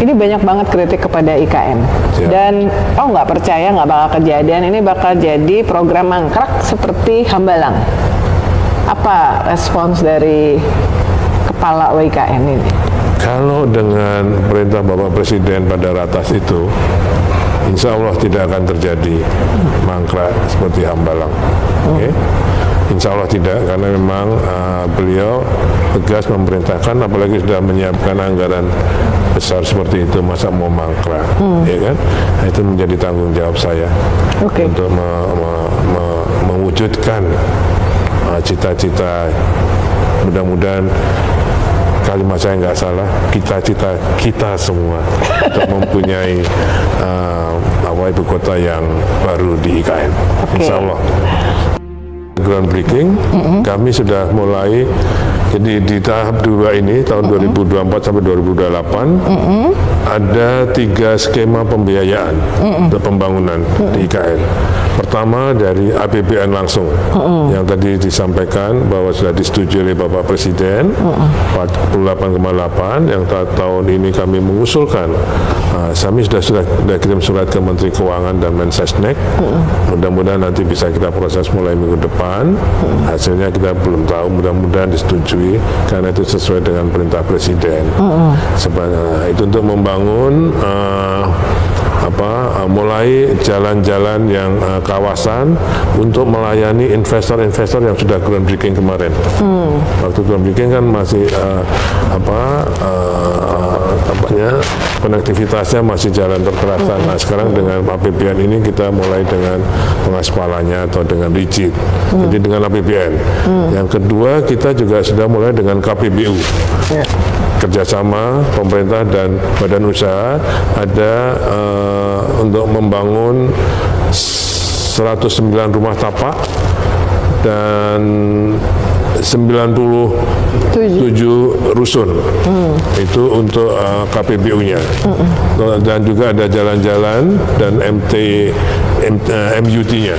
Ini banyak banget kritik kepada IKN. Siap. Dan nggak percaya nggak bakal kejadian. Ini bakal jadi program mangkrak seperti Hambalang. Apa respons dari kepala WIKN ini? Kalau dengan perintah Bapak Presiden pada ratas itu, insya Allah tidak akan terjadi mangkrak seperti Hambalang. Okay? Insya Allah tidak, karena memang beliau tegas memerintahkan, apalagi sudah menyiapkan anggaran besar seperti itu, masa mau mangkrak, ya kan? Nah, itu menjadi tanggung jawab saya untuk mewujudkan cita-cita. Mudah-mudahan kalimat saya nggak salah, cita-cita kita semua untuk mempunyai ibu kota yang baru di IKN. Insya Allah. Groundbreaking, kami sudah mulai. Jadi di tahap 2 ini tahun 2024 sampai 2028 ada 3 skema pembiayaan untuk pembangunan di IKN. Pertama dari APBN langsung yang tadi disampaikan bahwa sudah disetujui oleh Bapak Presiden 48,8 yang tahun ini kami mengusulkan. Kami sudah kirim surat ke Menteri Keuangan dan Mensesnek. Mudah-mudahan nanti bisa kita proses mulai minggu depan. Hasilnya kita belum tahu, mudah-mudahan disetujui karena itu sesuai dengan perintah Presiden. Itu untuk membangun mulai jalan-jalan yang kawasan untuk melayani investor-investor yang sudah groundbreaking kemarin. Waktu groundbreaking kan masih konektivitasnya masih jalan terkerasan. Nah, sekarang dengan APBN ini kita mulai dengan pengaspalannya atau dengan rigid. Jadi dengan APBN. Yang kedua kita juga sudah mulai dengan KPBU. Kerjasama pemerintah dan badan usaha ada untuk membangun 109 rumah tapak dan 97 rusun. Itu untuk KPBU-nya. Dan juga ada jalan-jalan dan MUT-nya.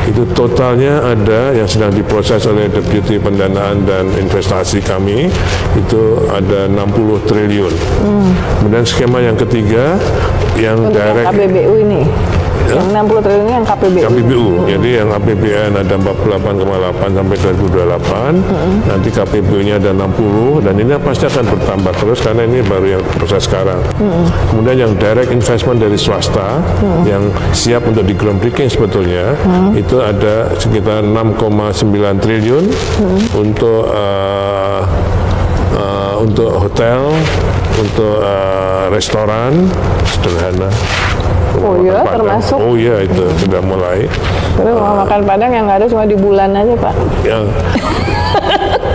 Itu totalnya ada yang sedang diproses oleh Deputi Pendanaan dan Investasi kami, itu ada 60 triliun. Kemudian skema yang ketiga yang untuk direct KPBU ini. Yang 60 triliun ini yang KPBU. KPBU. Jadi yang APBN ada 48,8 sampai 2028. Nanti KPBU-nya ada 60 dan ini pasti akan bertambah terus karena ini baru yang proses sekarang. Kemudian yang direct investment dari swasta yang siap untuk di groundbreaking sebetulnya itu ada sekitar 6,9 triliun untuk hotel, untuk restoran sederhana. Oh iya, termasuk. Oh iya, itu sudah mulai. Tapi rumah makan Padang yang nggak ada cuma di bulan aja, Pak. Yang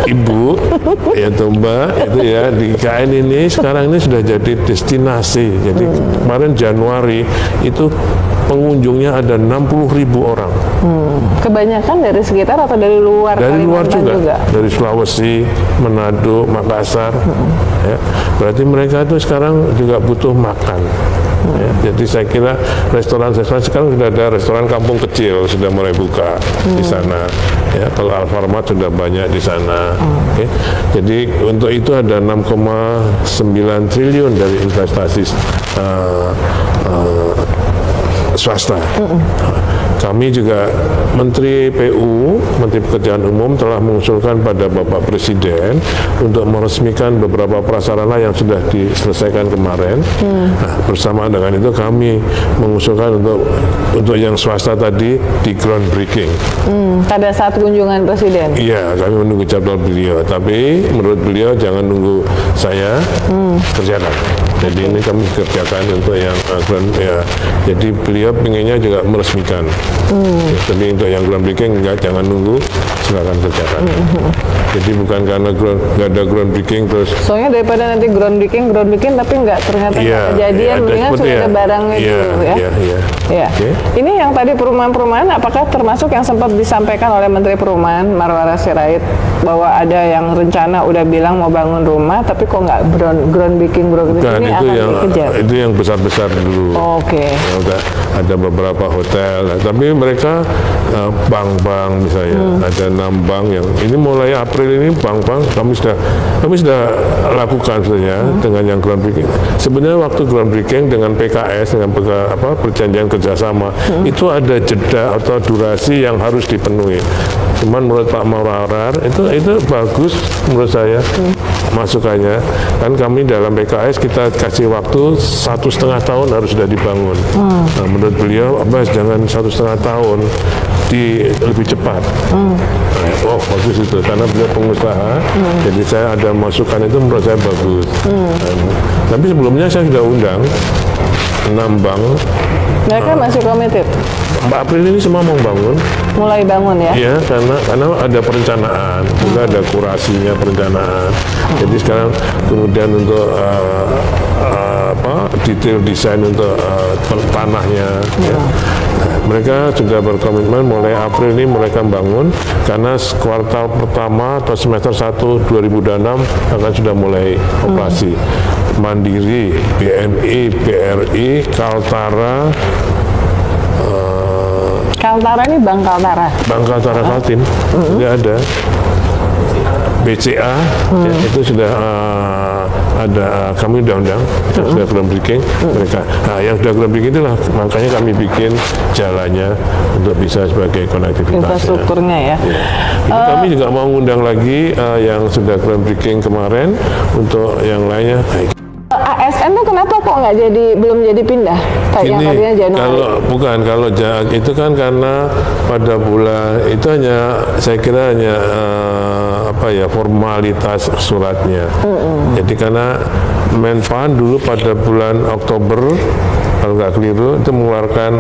Ibu, ya tuh Mbak, itu ya di IKN ini sekarang ini sudah jadi destinasi. Jadi kemarin Januari itu pengunjungnya ada 60.000 orang. Kebanyakan dari sekitar atau dari luar? Dari luar juga, dari Sulawesi, Manado, Makassar. Ya, berarti mereka itu sekarang juga butuh makan. Ya, jadi saya kira restoran-restoran sekarang sudah ada restoran kampung kecil sudah mulai buka di sana. Ya, kalau Alfamart sudah banyak di sana. Okay. Jadi untuk itu ada 6,9 triliun dari investasi swasta. Kami juga Menteri PU, Menteri Pekerjaan Umum telah mengusulkan pada Bapak Presiden untuk meresmikan beberapa prasarana yang sudah diselesaikan kemarin. Nah, bersamaan dengan itu kami mengusulkan untuk yang swasta tadi di groundbreaking. Pada saat kunjungan Presiden? Iya, kami menunggu jadwal beliau. Tapi menurut beliau jangan nunggu saya kerjakan. Jadi ini kami kerjakan untuk yang jadi beliau pengennya juga meresmikan. Tapi untuk yang groundbreaking jangan nunggu, silakan kerjakan. Jadi bukan karena nggak ada groundbreaking terus. Soalnya daripada nanti groundbreaking tapi nggak ternyata kejadian, mendingan sudah ada barangnya dulu ya. Iya. Okay. Ini yang tadi perumahan-perumahan, apakah termasuk yang sempat disampaikan oleh Menteri Perumahan Marwara Sirait bahwa ada yang rencana udah bilang mau bangun rumah, tapi kok nggak groundbreaking Bukan, ini itu akan yang dikejar? itu yang besar-besar dulu. Oke. Ya, udah ada beberapa hotel, tapi mereka bank-bank misalnya, ada 6 bank yang ini mulai April ini bank-bank kami sudah lakukan sebenarnya dengan yang groundbreaking. Sebenarnya waktu groundbreaking dengan PKS dengan perjanjian kerjasama itu ada jeda atau durasi yang harus dipenuhi. Cuman menurut Pak Maurar itu bagus menurut saya masukannya. Kan kami dalam PKS kita kasih waktu 1,5 tahun harus sudah dibangun. Nah, menurut beliau jangan 1,5 tahun, lebih cepat. Oh bagus itu karena beliau pengusaha, jadi saya ada masukan itu menurut saya bagus. Tapi sebelumnya saya sudah undang 6 bank. Mereka masih komited. Mbak April ini semua mau bangun. Mulai bangun ya? Iya, karena ada perencanaan, juga ada kurasinya perencanaan. Jadi sekarang kemudian untuk detail desain untuk tanahnya. Ya. Mereka sudah berkomitmen mulai April ini mereka bangun karena kuartal pertama atau semester 1 2026 akan sudah mulai operasi. Mandiri, BNI, BRI, Kaltara. Kaltara ini Bank Kaltara? Bank Kaltara Kaltim, sudah ada. BCA, ya, itu sudah ada, kami undang-undang, sudah groundbreaking mereka. Nah, yang sudah groundbreaking itulah, makanya kami bikin jalannya untuk bisa sebagai konektivitas. Infrastrukturnya ya. Ini kami juga mau ngundang lagi yang sudah groundbreaking kemarin untuk yang lainnya. ASN tuh kenapa kok belum jadi pindah? Yang tadinya Januari. Itu kan karena pada bulan itu saya kira hanya formalitas suratnya. Jadi karena Menpan dulu pada bulan Oktober kalau nggak keliru itu mengeluarkan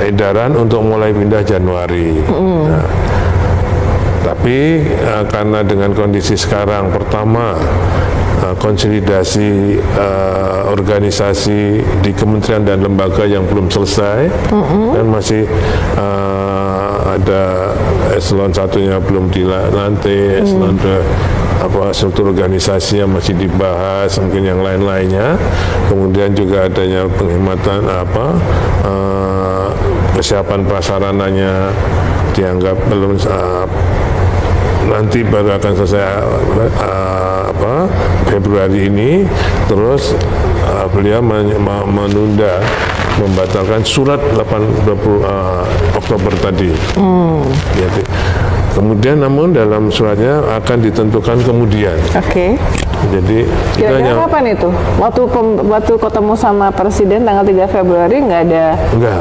edaran untuk mulai pindah Januari. Nah, tapi karena dengan kondisi sekarang, pertama konsolidasi organisasi di kementerian dan lembaga yang belum selesai, dan masih ada eselon 1-nya belum dilantik, eselon 2 struktur organisasi yang masih dibahas, mungkin yang lain-lainnya. Kemudian juga adanya penghematan persiapan prasarananya dianggap belum nanti baru akan selesai Februari ini. Terus beliau menunda, membatalkan surat 20 Oktober tadi. Jadi, kemudian namun dalam suratnya akan ditentukan kemudian. Oke. Jadi kira-kira kapan itu? Waktu ketemu sama Presiden tanggal 3 Februari nggak ada? Enggak.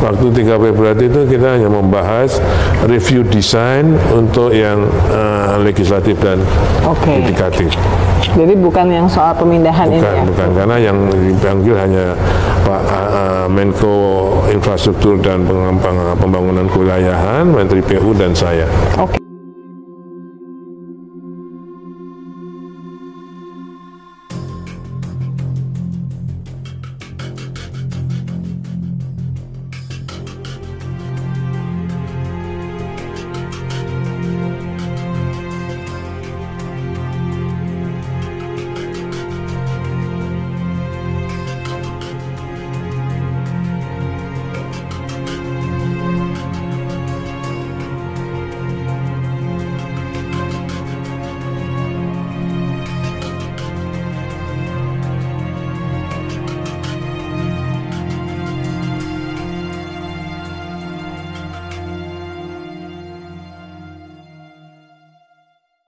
Waktu 3 Februari itu kita hanya membahas review desain untuk yang legislatif dan yudikatif. Jadi bukan yang soal pemindahan ini ya? Bukan, karena yang dipanggil hanya Pak Menko Infrastruktur dan Pembangunan Kewilayahan, Menteri PU dan saya. Oke.